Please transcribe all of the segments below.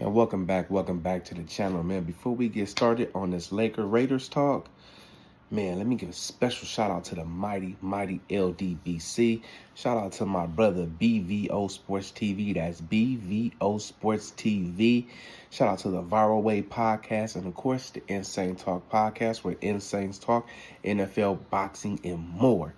And welcome back to the channel, man. Before we get started on this Raiders talk, man, let me give a special shout out to the mighty LDBC. Shout out to my brother BVO Sports TV. That's BVO Sports TV. Shout out to the Viral Way podcast and of course the Insane Talk podcast, where Insanes talk NFL, boxing, and more.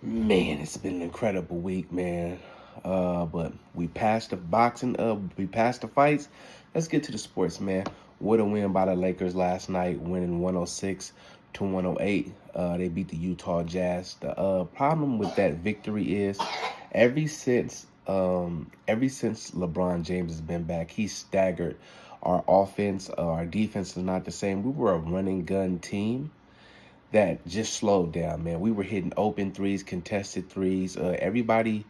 Man, it's been an incredible week, man. But we passed the boxing, we passed the fights. Let's get to the sports, man. What a win by the Lakers last night, winning 106-108. They beat the Utah Jazz. The problem with that victory is ever since LeBron James has been back, he's staggered our offense. Our defense is not the same. We were a running gun team that just slowed down, man. We were hitting open threes, contested threes. Everybody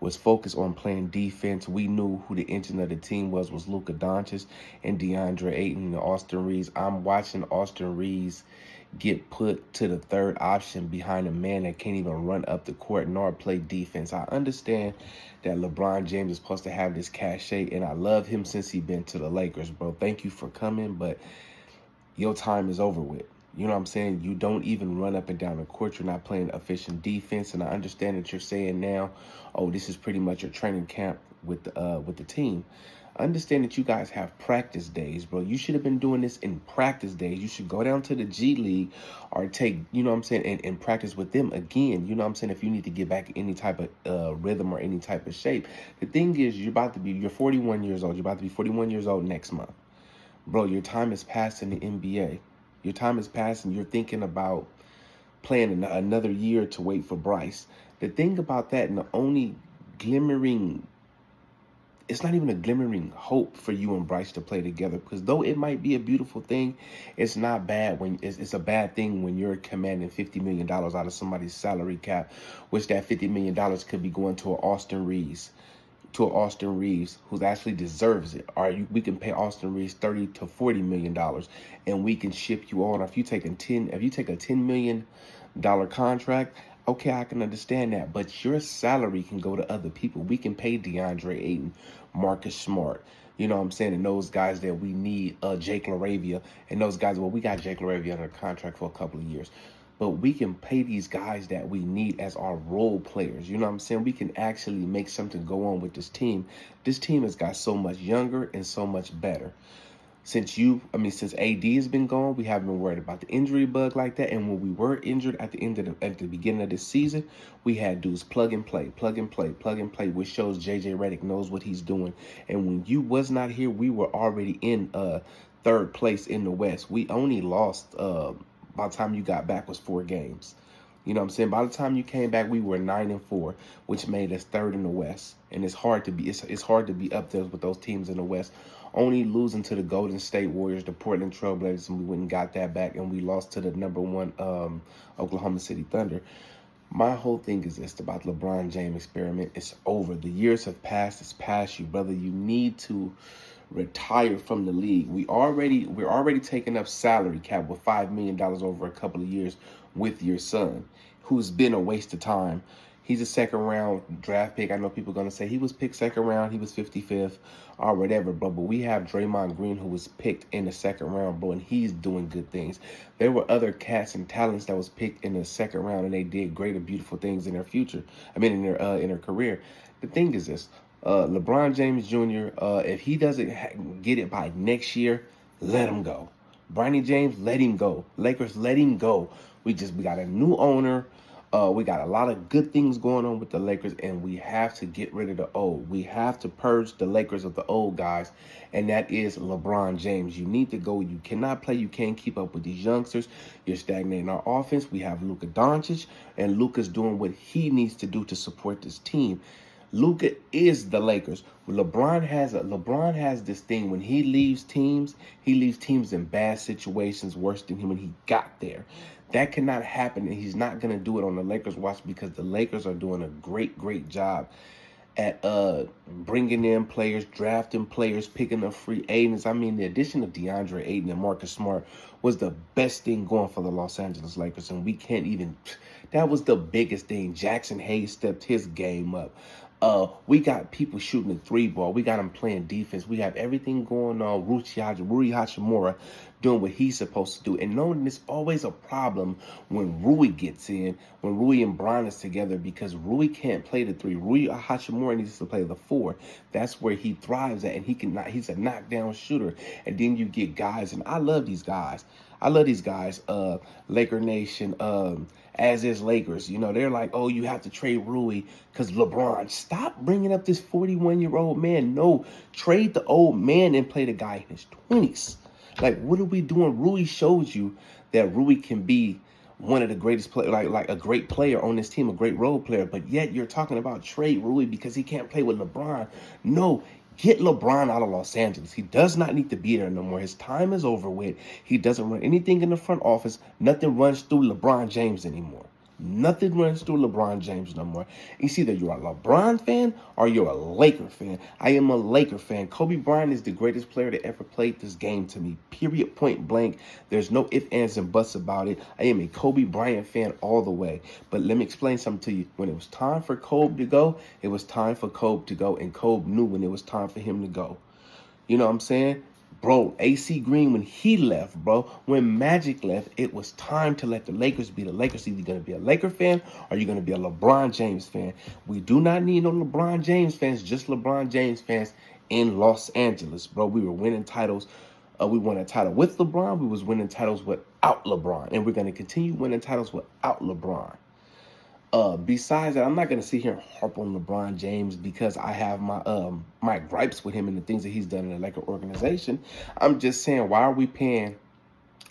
was focused on playing defense. We knew who the engine of the team was Luka Doncic and DeAndre Ayton and Austin Reeves. I'm watching Austin Reeves get put to the third option behind a man that can't even run up the court nor play defense. I understand that LeBron James is supposed to have this cachet, and I love him since he's been to the Lakers, bro. Thank you for coming, but your time is over with. You know what I'm saying? You don't even run up and down the court. You're not playing efficient defense. And I understand that you're saying now, oh, this is pretty much your training camp with the team. I understand that you guys have practice days, bro. You should have been doing this in practice days. You should go down to the G League or take, you know what I'm saying, and practice with them again. You know what I'm saying? If you need to get back any type of rhythm or any type of shape. The thing is, you're 41 years old. You're about to be 41 years old next month. Bro, your time is past in the NBA. Your time is passing. You're thinking about playing another year to wait for Bryce. The thing about that, and the only glimmering, it's not even a glimmering hope for you and Bryce to play together, because though it might be a beautiful thing, it's not bad when it's a bad thing when you're commanding $50 million out of somebody's salary cap, which that $50 million could be going to Austin Reeves, who actually deserves it. Or we can pay Austin Reeves $30 to $40 million, and we can ship you on. If you take a $10 million contract, okay, I can understand that. But your salary can go to other people. We can pay DeAndre Ayton, Marcus Smart. You know what I'm saying? And those guys that we need, Jake LaRavia, and those guys. Well, we got Jake LaRavia under contract for a couple of years. But we can pay these guys that we need as our role players. You know what I'm saying? We can actually make something go on with this team. This team has got so much younger and so much better. Since AD has been gone, we haven't been worried about the injury bug like that. And when we were injured at the beginning of this season, we had dudes plug and play, which shows JJ Redick knows what he's doing. And when you was not here, we were already in third place in the West. We only lost by the time you got back was 4 games. You know what I'm saying? By the time you came back, we were 9-4, which made us third in the West. And it's hard to be up there with those teams in the West. Only losing to the Golden State Warriors, the Portland Trailblazers, and we went and got that back, and we lost to the number 1 Oklahoma City Thunder. My whole thing is this about the LeBron James experiment. It's over. The years have passed. It's past you, brother. You need to retire from the league. We're already taking up salary cap with $5 million over a couple of years with your son, who's been a waste of time. He's a second round draft pick. I know people are going to say he was picked second round, he was 55th or whatever, bro. But we have Draymond Green, who was picked in the second round, bro, and he's doing good things. There were other cats and talents that was picked in the second round, and they did great and beautiful things in their future. In their career. The thing is this. LeBron James Jr., if he doesn't get it by next year, let him go. Bronny James, let him go. Lakers, let him go. We got a new owner. We got a lot of good things going on with the Lakers, and we have to get rid of the old. We have to purge the Lakers of the old guys, and that is LeBron James. You need to go. You cannot play. You can't keep up with these youngsters. You're stagnating our offense. We have Luka Doncic, and Luka's doing what he needs to do to support this team. Luka is the Lakers. LeBron has this thing when he leaves teams in bad situations worse than him when he got there. That cannot happen, and he's not going to do it on the Lakers watch, because the Lakers are doing a great job at bringing in players, drafting players, picking up free agents. The addition of DeAndre Ayton and Marcus Smart was the best thing going for the Los Angeles Lakers, and we can't even. That was the biggest thing. Jackson Hayes stepped his game up. We got people shooting the three ball. We got them playing defense. We have everything going on. Rui Hachimura doing what he's supposed to do. And knowing there's always a problem when Rui gets in, when Rui and Bron is together, because Rui can't play the three. Rui Hachimura needs to play the four. That's where he thrives at, and he's a knockdown shooter. And then you get guys, and I love these guys. Laker Nation, as is Lakers. You know, they're like, oh, you have to trade Rui because LeBron. Stop bringing up this 41-year-old man. No, trade the old man and play the guy in his 20s. Like, what are we doing? Rui shows you that Rui can be one of the greatest players, like a great player on this team, a great role player. But yet you're talking about trade Rui because he can't play with LeBron. No, get LeBron out of Los Angeles. He does not need to be there no more. His time is over with. He doesn't run anything in the front office. Nothing runs through LeBron James anymore. Nothing runs through LeBron James no more. It's either you're a LeBron fan or you're a Laker fan. I am a Laker fan. Kobe Bryant is the greatest player that ever played this game to me. Period, point blank. There's no ifs, ands, and buts about it. I am a Kobe Bryant fan all the way. But let me explain something to you. When it was time for Kobe to go, it was time for Kobe to go. And Kobe knew when it was time for him to go. You know what I'm saying? Bro, AC Green, when he left, bro, when Magic left, it was time to let the Lakers be the Lakers. Either you're going to be a Laker fan or you're going to be a LeBron James fan. We do not need no LeBron James fans, just LeBron James fans in Los Angeles, bro. We were winning titles. We won a title with LeBron. We was winning titles without LeBron. And we're going to continue winning titles without LeBron. Besides that, I'm not going to sit here and harp on LeBron James because I have my gripes with him and the things that he's done in the Lakers organization. I'm just saying, why are we paying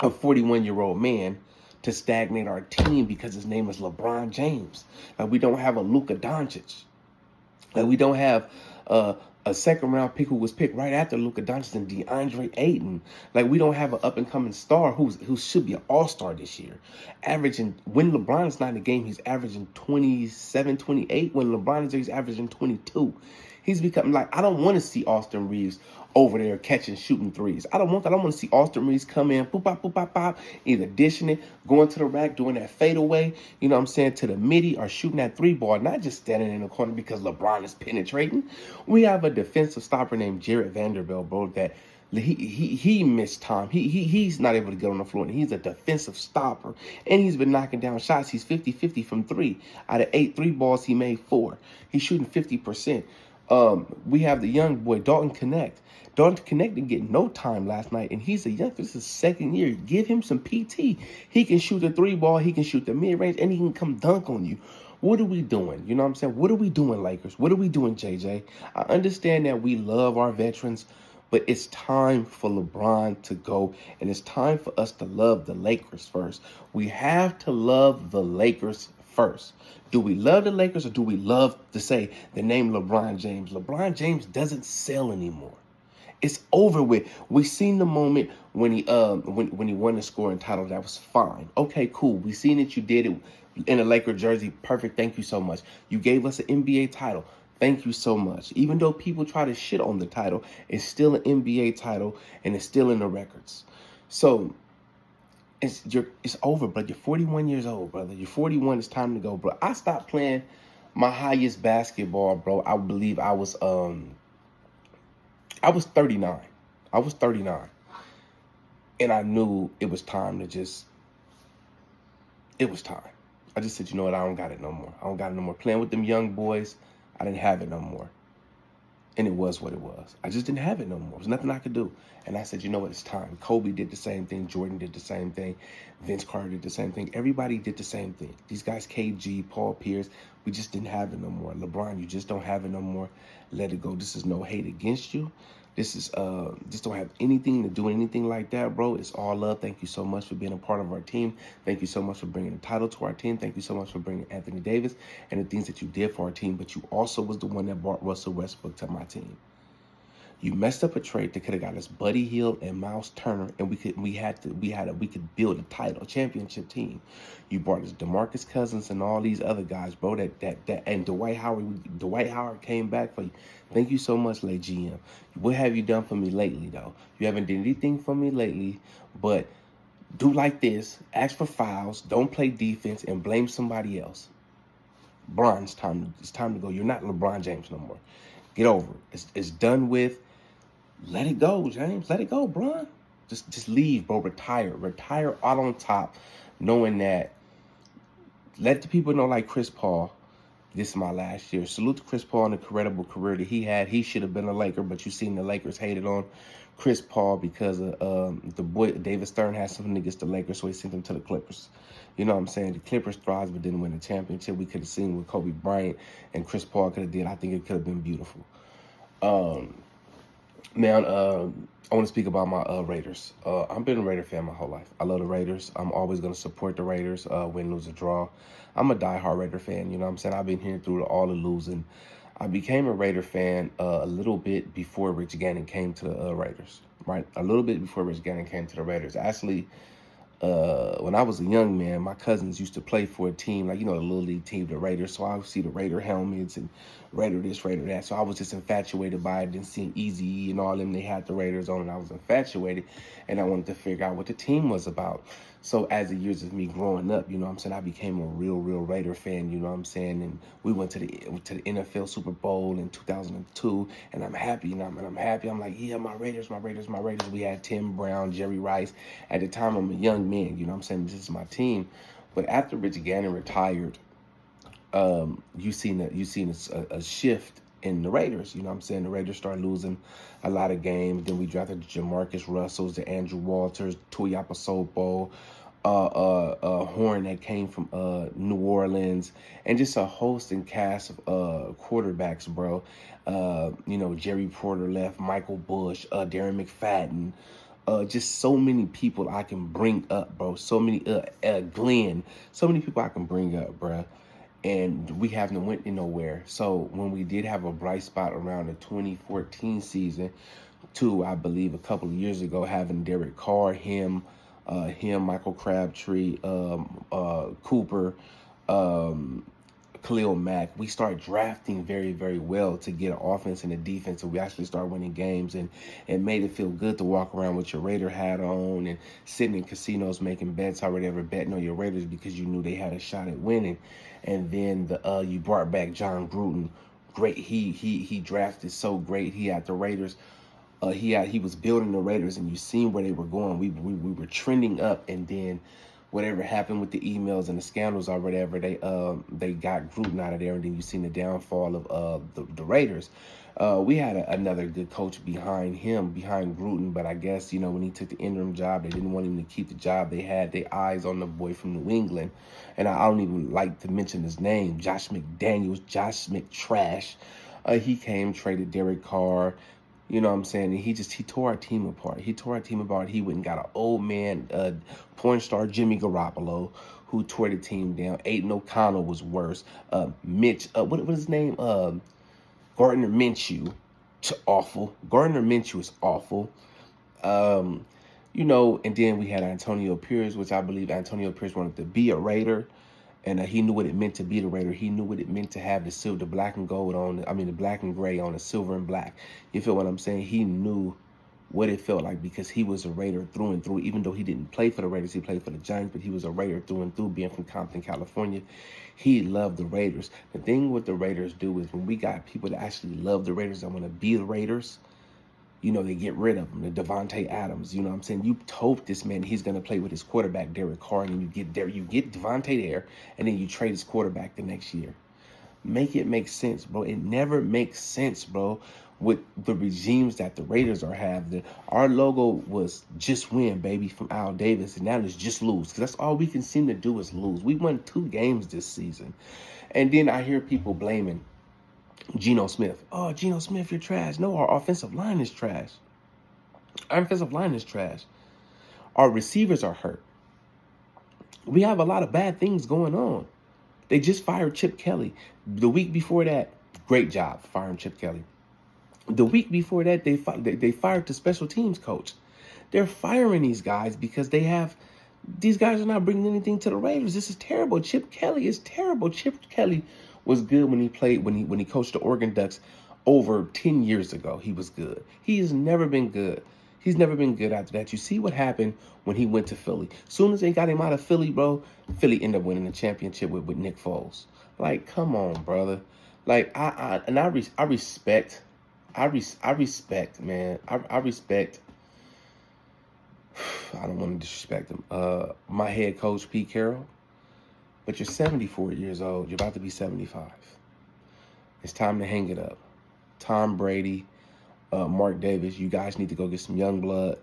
a 41-year-old man to stagnate our team because his name is LeBron James? Like, we don't have a Luka Doncic. Like, we don't have a second-round pick who was picked right after Luka Doncic and DeAndre Ayton. Like, we don't have an up-and-coming star who should be an all-star this year. Averaging, when LeBron is not in the game, he's averaging 27, 28. When LeBron is there, he's averaging 22. He's becoming like, I don't want to see Austin Reeves over there catching, shooting threes. I don't want that. I want to see Austin Reeves come in, boop, bop, boop, bop, bop, either dishing it, going to the rack, doing that fadeaway, you know what I'm saying, to the midi, or shooting that three ball, not just standing in the corner because LeBron is penetrating. We have a defensive stopper named Jared Vanderbilt, bro, that he missed time. He's not able to get on the floor, and he's a defensive stopper, and he's been knocking down shots. He's 50-50 from three. Out of 8 3 balls, he made 4. He's shooting 50%. We have the young boy, Dalton Connect. Dalton Connect didn't get no time last night, and he's a young. This is his second year. Give him some PT. He can shoot the 3 ball. He can shoot the mid-range, and he can come dunk on you. What are we doing? You know what I'm saying? What are we doing, Lakers? What are we doing, JJ? I understand that we love our veterans, but it's time for LeBron to go, and it's time for us to love the Lakers first. We have to love the Lakers first. Do we love the Lakers, or do we love to say the name LeBron James? LeBron James doesn't sell anymore. It's over with. We seen the moment when he won the scoring title. That was fine. Okay, cool. We seen that you did it in a Laker jersey. Perfect. Thank you so much. You gave us an NBA title. Thank you so much. Even though people try to shit on the title, it's still an NBA title, and it's still in the records. So it's over, bro. You're 41 years old, brother. You're 41. It's time to go, bro. I stopped playing my highest basketball, bro. I believe I was 39. I was 39. And I knew it was time to it was time. I just said, you know what? I don't got it no more. I don't got it no more. Playing with them young boys, I didn't have it no more. And it was what it was. I just didn't have it no more. There was nothing I could do. And I said, you know what? It's time. Kobe did the same thing. Jordan did the same thing. Vince Carter did the same thing. Everybody did the same thing. These guys, KG, Paul Pierce, we just didn't have it no more. LeBron, you just don't have it no more. Let it go. This is no hate against you. This is just don't have anything to do anything like that, bro. It's all love. Thank you so much for being a part of our team. Thank you so much for bringing the title to our team. Thank you so much for bringing Anthony Davis and the things that you did for our team. But you also was the one that brought Russell Westbrook to my team. You messed up a trade that could have got us Buddy Hield and Miles Turner, and we could build a championship team. You brought us DeMarcus Cousins and all these other guys, bro. And Dwight Howard came back for you. Thank you so much, late GM. What have you done for me lately, though? You haven't done anything for me lately, but do like this: ask for fouls, don't play defense, and blame somebody else. Bron, it's time to go. You're not LeBron James no more. Get over it. It's done with. Let it go, James. Let it go, Bron. Just leave, bro. Retire out on top, knowing that. Let the people know, like Chris Paul. This is my last year. Salute to Chris Paul and the incredible career that he had. He should have been a Laker, but you seen the Lakers hated on Chris Paul because of the boy David Stern had something against the Lakers, so he sent them to the Clippers. You know what I'm saying? The Clippers thrived but didn't win the championship. We could have seen what Kobe Bryant and Chris Paul could have did. I think it could have been beautiful. Now, I want to speak about my Raiders. I've been a Raider fan my whole life. I love the Raiders. I'm always going to support the Raiders, win, lose, or draw. I'm a diehard Raider fan, you know what I'm saying? I've been here through all the losing. I became a Raider fan a little bit before Rich Gannon came to the Raiders, right? A little bit before Rich Gannon came to the Raiders. Actually, when I was a young man, my cousins used to play for a team, like, you know, the little league team, the Raiders. So I would see the Raider helmets and Raider this, Raider that. So I was just infatuated by it. Then seeing Eazy and all them, they had the Raiders on, and I was infatuated. And I wanted to figure out what the team was about. So as the years of me growing up, you know what I'm saying, I became a real Raider fan, you know what I'm saying? And we went to the NFL Super Bowl in 2002, and I'm happy, and I'm happy. I'm like, yeah, my Raiders. We had Tim Brown, Jerry Rice. At the time, I'm a young man, you know what I'm saying? This is my team. But after Rich Gannon retired, you seen a shift in the Raiders. You know what I'm saying? The Raiders started losing a lot of games. Then we drafted the Jamarcus Russells, the Andrew Walters, Tuiapa Sopo, Horn that came from New Orleans, and just a host and cast of quarterbacks, bro. You know, Jerry Porter left, Michael Bush, Darren McFadden. Just so many people I can bring up, bro. So many, Glenn. So many people I can bring up, bro. And we haven't went nowhere. So when we did have a bright spot around the 2014 season, too, I believe a couple of years ago, having Derek Carr, Michael Crabtree, Cooper, Khalil Mack, we start drafting very well to get an offense and a defense, and we actually start winning games, and it made it feel good to walk around with your Raider hat on and sitting in casinos making bets, already ever betting on your Raiders because you knew they had a shot at winning. And then you brought back John Gruden. Great, he drafted so great. He had the Raiders. He was building the Raiders, and you seen where they were going. We were trending up, and then whatever happened with the emails and the scandals or whatever, they got Gruden out of there, and then you seen the downfall of the Raiders. We had another good coach behind Gruden, but I guess, you know, when he took the interim job, they didn't want him to keep the job. They had their eyes on the boy from New England, and I don't even like to mention his name, Josh McDaniels, Josh McTrash. He came, traded Derek Carr. You know what I'm saying? And he tore our team apart. He went and got an old man, porn star Jimmy Garoppolo, who tore the team down. Aiden O'Connell was worse. Mitch, what was his name? Gardner Minshew. Awful. Gardner Minshew is awful. You know, and then we had Antonio Pierce, which I believe Antonio Pierce wanted to be a Raider. And he knew what it meant to be the Raider. He knew what it meant to have the black and gold the black and gray on the silver and black. You feel what I'm saying? He knew what it felt like because he was a Raider through and through. Even though he didn't play for the Raiders, he played for the Giants, but he was a Raider through and through, being from Compton, California. He loved the Raiders. The thing with the Raiders do is when we got people that actually love the Raiders that want to be the Raiders, you know, they get rid of him. The Devontae Adams, you know what I'm saying? You told this man he's going to play with his quarterback, Derek Carr, and you get Devontae there, and then you trade his quarterback the next year. Make it make sense, bro. It never makes sense, bro, with the regimes that the Raiders are having. Our logo was just win, baby, from Al Davis, and now it's just lose, because that's all we can seem to do is lose. We won 2 games this season. And then I hear people blaming Geno Smith. Oh, Geno Smith, you're trash. No, our offensive line is trash. Our offensive line is trash. Our receivers are hurt. We have a lot of bad things going on. They just fired Chip Kelly. The week before that, great job firing Chip Kelly. The week before that, they fired the special teams coach. They're firing these guys because these guys are not bringing anything to the Raiders. This is terrible. Chip Kelly is terrible. Chip Kelly was good when he coached the Oregon Ducks over 10 years ago. He was good. He has never been good. He's never been good after that. You see what happened when he went to Philly. As soon as they got him out of Philly, bro, Philly ended up winning the championship with Nick Foles. Like, come on, brother. Like, I respect, I respect, man. I respect. I don't want to disrespect him. My head coach, Pete Carroll. But you're 74 years old. You're about to be 75. It's time to hang it up. Tom Brady, Mark Davis, you guys need to go get some young blood,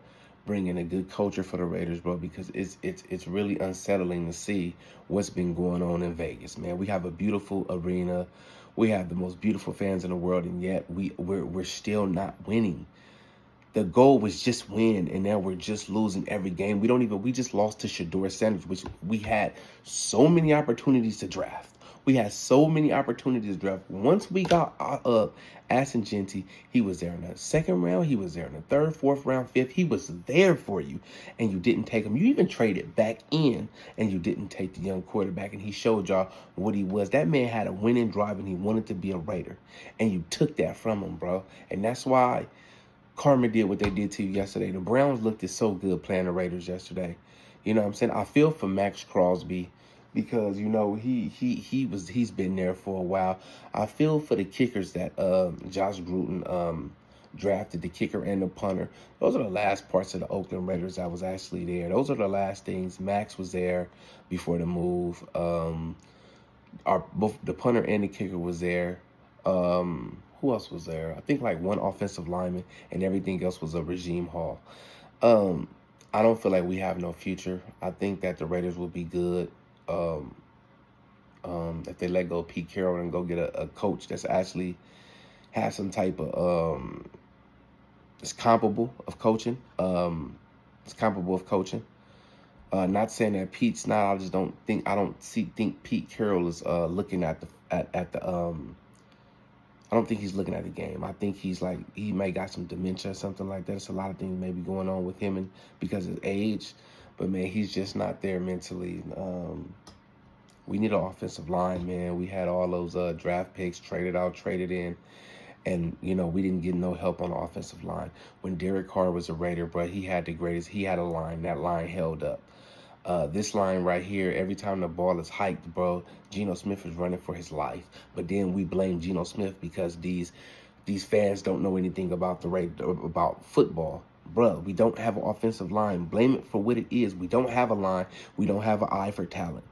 bring in a good culture for the Raiders, bro, because it's really unsettling to see what's been going on in Vegas, man. We have a beautiful arena, we have the most beautiful fans in the world, and yet we're still not winning. The goal was just win, and now we're just losing every game. We just lost to Shador Sanders, which we had so many opportunities to draft. We had so many opportunities to draft. Once we got Aston Genty, he was there in the second round. He was there in the third, fourth round, fifth. He was there for you, and you didn't take him. You even traded back in, and you didn't take the young quarterback, and he showed y'all what he was. That man had a winning drive, and he wanted to be a Raider, and you took that from him, bro. And that's why Karma did what they did to you yesterday. The Browns looked so good playing the Raiders yesterday. You know what I'm saying? I feel for Max Crosby because, you know, he's been there for a while. I feel for the kickers that Josh Gruden drafted, the kicker and the punter. Those are the last parts of the Oakland Raiders that was actually there. Those are the last things. Max was there before the move. Both the punter and the kicker was there. Who else was there? I think like one offensive lineman, and everything else was a regime haul. I don't feel like we have no future. I think that the Raiders will be good if they let go of Pete Carroll and go get a coach that's actually have some type of it's comparable of coaching. Not saying that Pete's not. I just don't think think Pete Carroll is looking at the I don't think he's looking at the game. I think he may got some dementia or something like that. There's a lot of things maybe going on with him and because of his age, but man, he's just not there mentally. We need an offensive line, man. We had all those draft picks traded out, traded in, and you know we didn't get no help on the offensive line. When Derek Carr was a Raider, bro, he had the greatest. He had a line. That line held up. This line right here, every time the ball is hiked, bro, Geno Smith is running for his life. But then we blame Geno Smith because these fans don't know anything about about football. Bro, we don't have an offensive line. Blame it for what it is. We don't have a line. We don't have an eye for talent.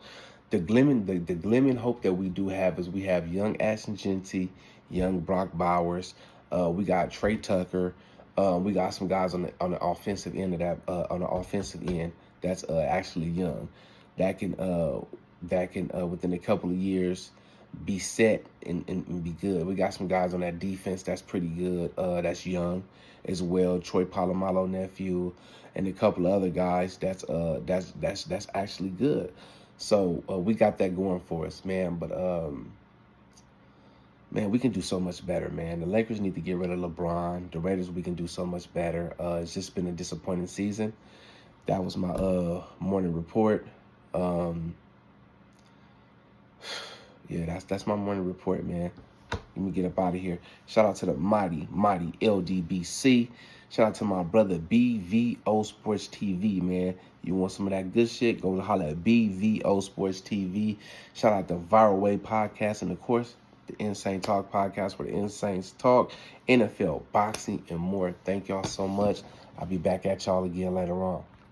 The glimmering hope that we do have is we have young Aston Genty, young Brock Bowers. We got Trey Tucker. We got some guys on the offensive end of that on the offensive end that's actually young, that can within a couple of years be set and be good. We got some guys on that defense that's pretty good. That's young as well. Troy Polamalu nephew, and a couple of other guys that's actually good. So we got that going for us, man. But man, we can do so much better, man. The Lakers need to get rid of LeBron. The Raiders, we can do so much better. It's just been a disappointing season. That was my morning report. Yeah, that's my morning report, man. Let me get up out of here. Shout out to the mighty LDBC. Shout out to my brother BVO Sports TV, man. You want some of that good shit? Go to holler at BVO Sports TV. Shout out to Viral Way Podcast, and of course, the Insane Talk Podcast, where the Insanes talk NFL, boxing, and more. Thank y'all so much. I'll be back at y'all again later on.